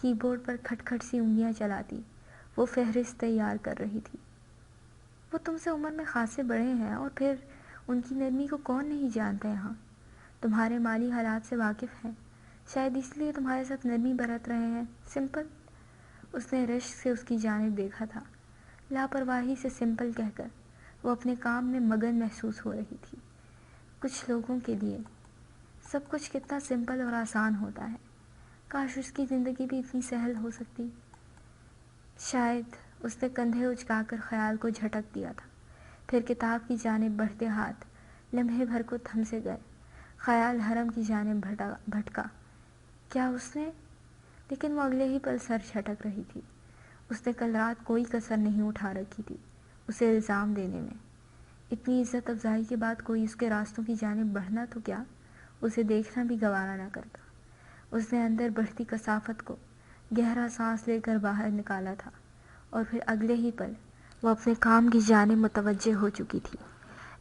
کی بورڈ پر کھٹ کھٹ سی انگلیاں چلاتی وہ فہرست تیار کر رہی تھی۔ وہ تم سے عمر میں خاصے بڑے ہیں، اور پھر ان کی نرمی کو کون نہیں جانتا یہاں؟ تمہارے مالی حالات سے واقف ہیں، شاید اس لیے تمہارے ساتھ نرمی برت رہے ہیں، سمپل۔ اس نے رشک سے اس کی جانب دیکھا تھا، لاپرواہی سے سمپل کہہ کر وہ اپنے کام میں مگن محسوس ہو رہی تھی۔ کچھ لوگوں کے لیے سب کچھ کتنا سمپل اور آسان ہوتا ہے، کاش اس کی زندگی بھی اتنی سہل ہو سکتی۔ شاید اس نے کندھے اچکا کر خیال کو جھٹک دیا تھا، پھر کتاب کی جانب بڑھتے ہاتھ لمحے بھر کو تھم سے گئے۔ خیال حرم کی جانب بھٹکا۔ کیا اس نے؟ لیکن وہ اگلے ہی پل سر جھٹک رہی تھی۔ اس نے کل رات کوئی کسر نہیں اٹھا رکھی تھی اسے الزام دینے میں۔ اتنی عزت افزائی کے بعد کوئی اس کے راستوں کی جانب بڑھنا تو کیا، اسے دیکھنا بھی گوارا نہ کرتا۔ اس نے اندر بڑھتی کثافت کو گہرا سانس لے کر باہر نکالا تھا، اور پھر اگلے ہی پل وہ اپنے کام کی جانب متوجہ ہو چکی تھی۔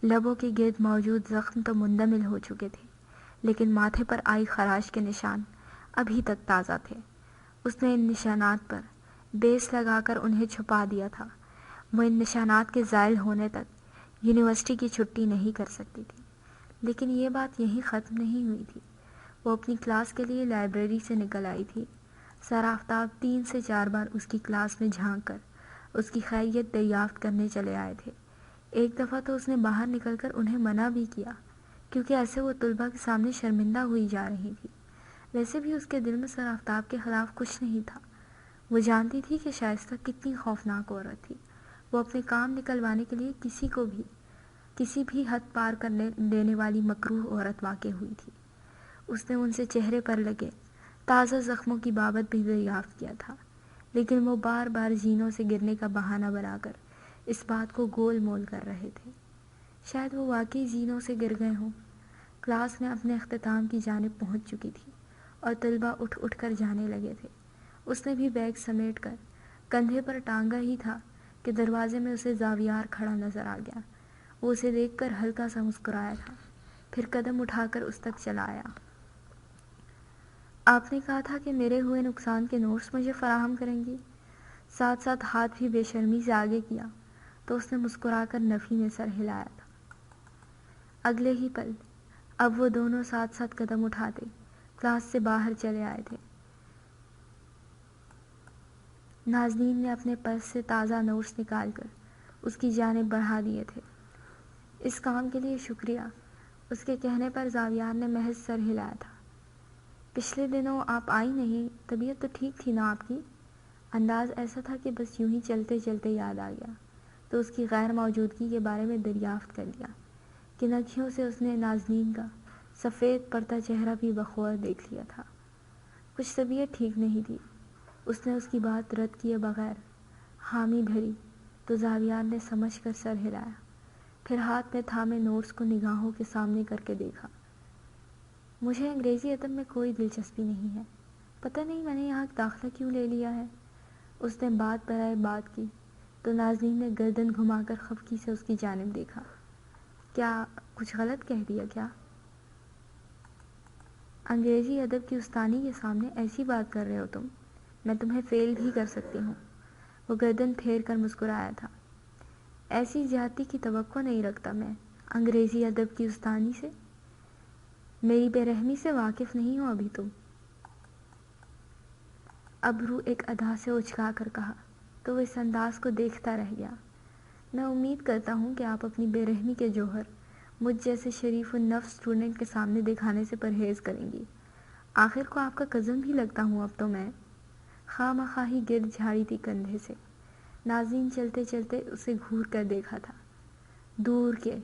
لبوں کے گرد موجود زخم تو مندمل ہو چکے تھے، لیکن ماتھے پر آئی خراش کے نشان ابھی تک تازہ تھے۔ اس نے ان نشانات پر بیس لگا کر انہیں چھپا دیا تھا۔ وہ ان نشانات کے زائل ہونے تک یونیورسٹی کی چھٹی نہیں کر سکتی تھی۔ لیکن یہ بات یہیں ختم نہیں ہوئی تھی۔ وہ اپنی کلاس کے لیے لائبریری سے نکل آئی تھی۔ سر آفتاب 3 سے 4 بار اس کی کلاس میں جھانک کر اس کی خیریت دریافت کرنے چلے آئے تھے۔ ایک دفعہ تو اس نے باہر نکل کر انہیں منع بھی کیا، کیونکہ ایسے وہ طلباء کے سامنے شرمندہ ہوئی جا رہی تھی۔ ویسے بھی اس کے دل میں سر آفتاب کے خلاف کچھ نہیں تھا۔ وہ جانتی تھی کہ شائستہ کتنی خوفناک عورت تھی۔ وہ اپنے کام نکلوانے کے لیے کسی بھی حد پار کرنے دینے والی مکروہ عورت واقع ہوئی تھی۔ اس نے ان سے چہرے پر لگے تازہ زخموں کی بابت بھی دریافت کیا تھا، لیکن وہ بار بار زینوں سے گرنے کا بہانہ بنا کر اس بات کو گول مول کر رہے تھے۔ شاید وہ واقعی زینوں سے گر گئے ہوں۔ کلاس میں اپنے اختتام کی جانب پہنچ چکی تھی اور طلباء اٹھ اٹھ کر جانے لگے تھے۔ اس نے بھی بیگ سمیٹ کر کندھے پر ٹانگا ہی تھا کہ دروازے میں اسے زاویار کھڑا نظر آ گیا۔ وہ اسے دیکھ کر ہلکا سا مسکرایا تھا، پھر قدم اٹھا کر اس تک چلا آیا۔ آپ نے کہا تھا کہ میرے ہوئے نقصان کے نوٹس مجھے فراہم کریں گی۔ ساتھ ساتھ ہاتھ بھی بے شرمی سے آگے کیا تو اس نے مسکرا کر نفی میں سر ہلایا تھا۔ اگلے ہی پل اب وہ دونوں ساتھ ساتھ قدم اٹھاتے کلاس سے باہر چلے آئے تھے۔ نازنین نے اپنے پرس سے تازہ نوٹس نکال کر اس کی جانب بڑھا دیے تھے۔ اس کام کے لیے شکریہ، اس کے کہنے پر زاویار نے محض سر ہلایا تھا۔ پچھلے دنوں آپ آئی نہیں، طبیعت تو ٹھیک تھی نا آپ کی؟ انداز ایسا تھا کہ بس یوں ہی چلتے چلتے یاد آ گیا تو اس کی غیر موجودگی کے بارے میں دریافت کر لیا۔ کنکھیوں سے اس نے نازنین کا سفید پڑتا چہرہ بھی بخور دیکھ لیا تھا۔ کچھ طبیعت ٹھیک نہیں تھی، اس نے اس کی بات رد کیے بغیر حامی بھری تو زاویار نے سمجھ کر سر ہلایا، پھر ہاتھ میں تھامے نوٹس کو نگاہوں کے سامنے کر کے دیکھا۔ مجھے انگریزی ادب میں کوئی دلچسپی نہیں ہے، پتہ نہیں میں نے یہاں داخلہ کیوں لے لیا ہے۔ اس نے بات برائے بات کی تو نازنین نے گردن گھما کر خفگی سے اس کی جانب دیکھا۔ کیا کچھ غلط کہہ دیا کیا؟ انگریزی ادب کی استانی کے سامنے ایسی بات کر رہے ہو تم، میں تمہیں فیل بھی کر سکتی ہوں۔ وہ گردن پھیر کر مسکرایا تھا۔ ایسی زیادتی کی توقع نہیں رکھتا میں انگریزی ادب کی استانی سے۔ میری بے رحمی سے واقف نہیں ہو ابھی تم۔ ابرو ایک ادا سے اچکا کر کہا تو وہ اس انداز کو دیکھتا رہ گیا۔ میں امید کرتا ہوں کہ آپ اپنی بے رحمی کے جوہر مجھ جیسے شریف النفس اسٹوڈنٹ کے سامنے دکھانے سے پرہیز کریں گی۔ آخر کو آپ کا کزن بھی لگتا ہوں اب تو میں۔ خواہ مخواہ ہی گرد جھاڑی تھی کندھے سے۔ نازنین چلتے چلتے اسے گھور کر دیکھا تھا۔ دور کے؟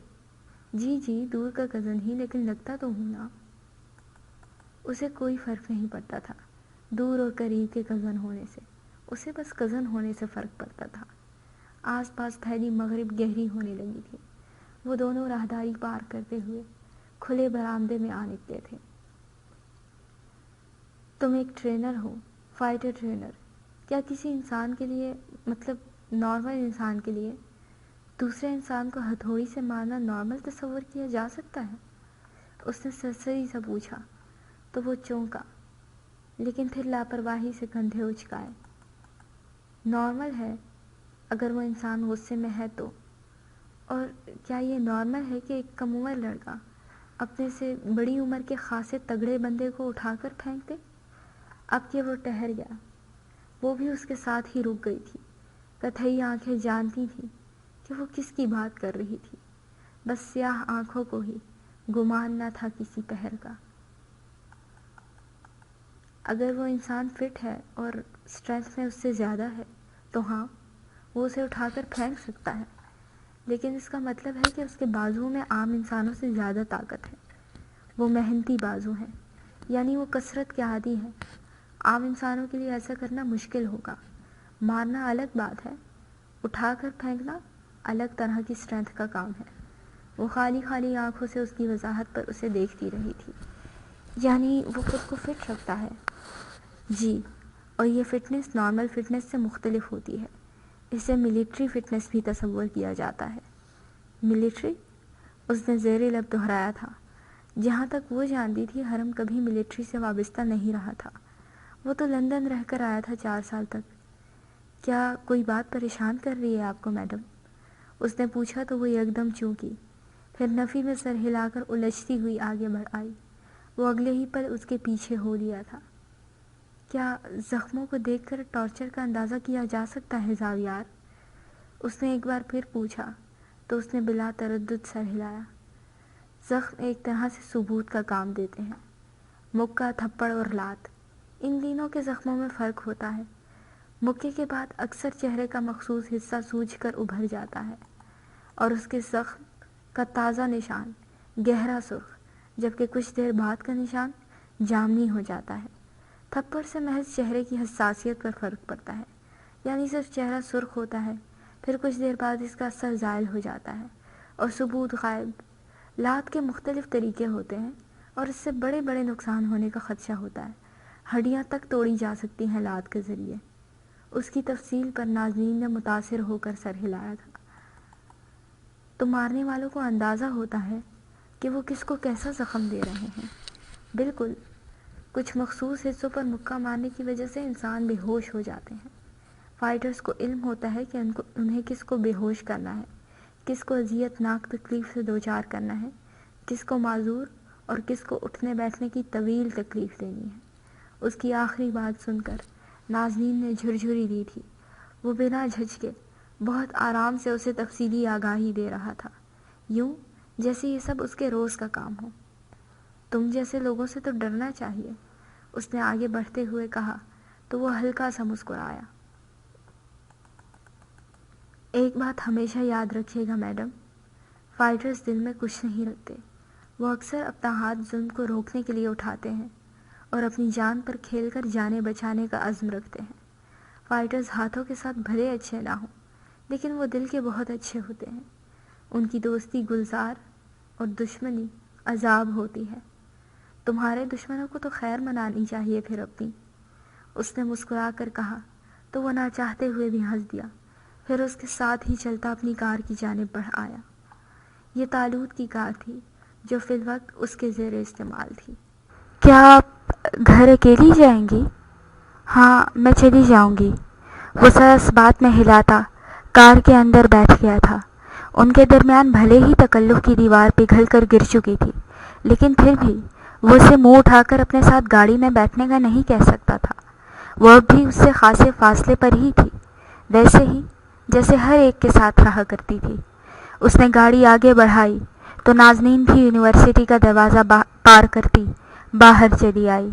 جی دور کا کزن ہی، لیکن لگتا تو ہوں نا۔ اسے کوئی فرق نہیں پڑتا تھا دور اور قریب کے کزن ہونے سے، اسے بس کزن ہونے سے فرق پڑتا تھا۔ آس پاس پھیلی مغرب گہری ہونے لگی تھی۔ وہ دونوں راہداری پار کرتے ہوئے کھلے برآمدے میں آ نکلے تھے۔ تم ایک ٹرینر ہو، فائٹر ٹرینر۔ کیا کسی انسان کے لیے، مطلب نارمل انسان کے لیے، دوسرے انسان کو ہتھوڑی سے مارنا نارمل تصور کیا جا سکتا ہے؟ اس نے سرسری سا پوچھا تو وہ چونکا، لیکن پھر لاپرواہی سے کندھے اچکائے۔ نارمل ہے اگر وہ انسان غصے میں ہے تو، اور کیا یہ نارمل ہے کہ ایک کم عمر لڑکا اپنے سے بڑی عمر کے خاصے تگڑے بندے کو اٹھا کر پھینک دے؟ اب کہ وہ ٹہر گیا، وہ بھی اس کے ساتھ ہی رک گئی تھی۔ کتھئی آنکھیں جانتی تھیں کہ وہ کس کی بات کر رہی تھی، بس سیاہ آنکھوں کو ہی گمان نہ تھا کسی پہر کا۔ اگر وہ انسان فٹ ہے اور اسٹرینتھ میں اس سے زیادہ ہے تو ہاں، وہ اسے اٹھا کر پھینک سکتا ہے، لیکن اس کا مطلب ہے کہ اس کے بازوؤں میں عام انسانوں سے زیادہ طاقت ہے۔ وہ محنتی بازو ہیں، یعنی وہ کثرت کے عادی ہیں۔ عام انسانوں کے لیے ایسا کرنا مشکل ہوگا۔ مارنا الگ بات ہے، اٹھا کر پھینکنا الگ طرح کی اسٹرینتھ کا کام ہے۔ وہ خالی خالی آنکھوں سے اس کی وضاحت پر اسے دیکھتی رہی تھی۔ یعنی وہ خود کو فٹ رکھتا ہے؟ جی، اور یہ فٹنس نارمل فٹنس سے مختلف ہوتی ہے۔ اسے ملٹری فٹنس بھی تصور کیا جاتا ہے۔ ملٹری؟ اس نے زیر لب دہرایا تھا۔ جہاں تک وہ جانتی تھی حرم کبھی ملٹری سے وابستہ نہیں رہا تھا۔ وہ تو لندن رہ کر آیا تھا 4 سال تک۔ کیا کوئی بات پریشان کر رہی ہے آپ کو میڈم؟ اس نے پوچھا تو وہ یکدم چونکی، پھر نفی میں سر ہلا کر الجھتی ہوئی آگے بڑھ آئی۔ وہ اگلے ہی پل اس کے پیچھے ہو لیا تھا۔ کیا زخموں کو دیکھ کر ٹارچر کا اندازہ کیا جا سکتا ہے زاویار؟ اس نے ایک بار پھر پوچھا تو اس نے بلا تردد سر ہلایا۔ زخم ایک طرح سے ثبوت کا کام دیتے ہیں۔ مکہ، تھپڑ اور لات، ان تینوں کے زخموں میں فرق ہوتا ہے۔ مکے کے بعد اکثر چہرے کا مخصوص حصہ سوج کر ابھر جاتا ہے اور اس کے زخم کا تازہ نشان گہرا سرخ، جبکہ کچھ دیر بعد کا نشان جامنی ہو جاتا ہے۔ تھپڑ سے محض چہرے کی حساسیت پر فرق پڑتا ہے، یعنی صرف چہرہ سرخ ہوتا ہے، پھر کچھ دیر بعد اس کا اثر زائل ہو جاتا ہے اور ثبوت غائب۔ لات کے مختلف طریقے ہوتے ہیں اور اس سے بڑے بڑے نقصان ہونے کا خدشہ ہوتا ہے۔ ہڈیاں تک توڑی جا سکتی ہیں لات کے ذریعے۔ اس کی تفصیل پر ناظرین نے متاثر ہو کر سر ہلایا تھا۔ تو مارنے والوں کو اندازہ ہوتا ہے کہ وہ کس کو کیسا زخم دے رہے ہیں؟ بالکل، کچھ مخصوص حصوں پر مکہ مارنے کی وجہ سے انسان بے ہوش ہو جاتے ہیں۔ فائٹرز کو علم ہوتا ہے کہ انہیں کس کو بے ہوش کرنا ہے، کس کو اذیت ناک تکلیف سے دوچار کرنا ہے، کس کو معذور اور کس کو اٹھنے بیٹھنے کی طویل تکلیف دینی ہے۔ اس کی آخری بات سن کر ناظرین نے جھرجھری دی تھی۔ وہ بنا جھجکے بہت آرام سے اسے تفصیلی آگاہی دے رہا تھا، یوں جیسے یہ سب اس کے روز کا کام ہو۔ تم جیسے لوگوں سے تو ڈرنا چاہیے، اس نے آگے بڑھتے ہوئے کہا تو وہ ہلکا سا مسکرایا۔ ایک بات ہمیشہ یاد رکھیے گا میڈم، فائٹرز دل میں کچھ نہیں رکھتے۔ وہ اکثر اپنا ہاتھ ظلم کو روکنے کے لیے اٹھاتے ہیں اور اپنی جان پر کھیل کر جانیں بچانے کا عزم رکھتے ہیں۔ فائٹرز ہاتھوں کے ساتھ بھلے اچھے نہ ہوں، لیکن وہ دل کے بہت اچھے ہوتے ہیں۔ ان کی دوستی گلزار اور دشمنی عذاب ہوتی ہے۔ تمہارے دشمنوں کو تو خیر منانی چاہیے پھر اپنی، اس نے مسکرا کر کہا تو وہ نہ چاہتے ہوئے بھی ہنس دیا، پھر اس کے ساتھ ہی چلتا اپنی کار کی جانب بڑھ آیا۔ یہ طالوت کی کار تھی جو فی الوقت اس کے زیر استعمال تھی۔ کیا آپ گھر اکیلی جائیں گی؟ ہاں، میں چلی جاؤں گی۔ وہ سر اس بات میں ہلاتا کار کے اندر بیٹھ گیا تھا۔ ان کے درمیان بھلے ہی تکلف کی دیوار پگھل کر گر چکی تھی، لیکن پھر بھی وہ اسے منہ اٹھا کر اپنے ساتھ گاڑی میں بیٹھنے کا نہیں کہہ سکتا تھا۔ وہ اب بھی اس سے خاصے فاصلے پر ہی تھی، ویسے ہی جیسے ہر ایک کے ساتھ رہا کرتی تھی۔ اس نے گاڑی آگے بڑھائی تو نازنین بھی یونیورسٹی کا دروازہ پار کرتی باہر چلی آئی۔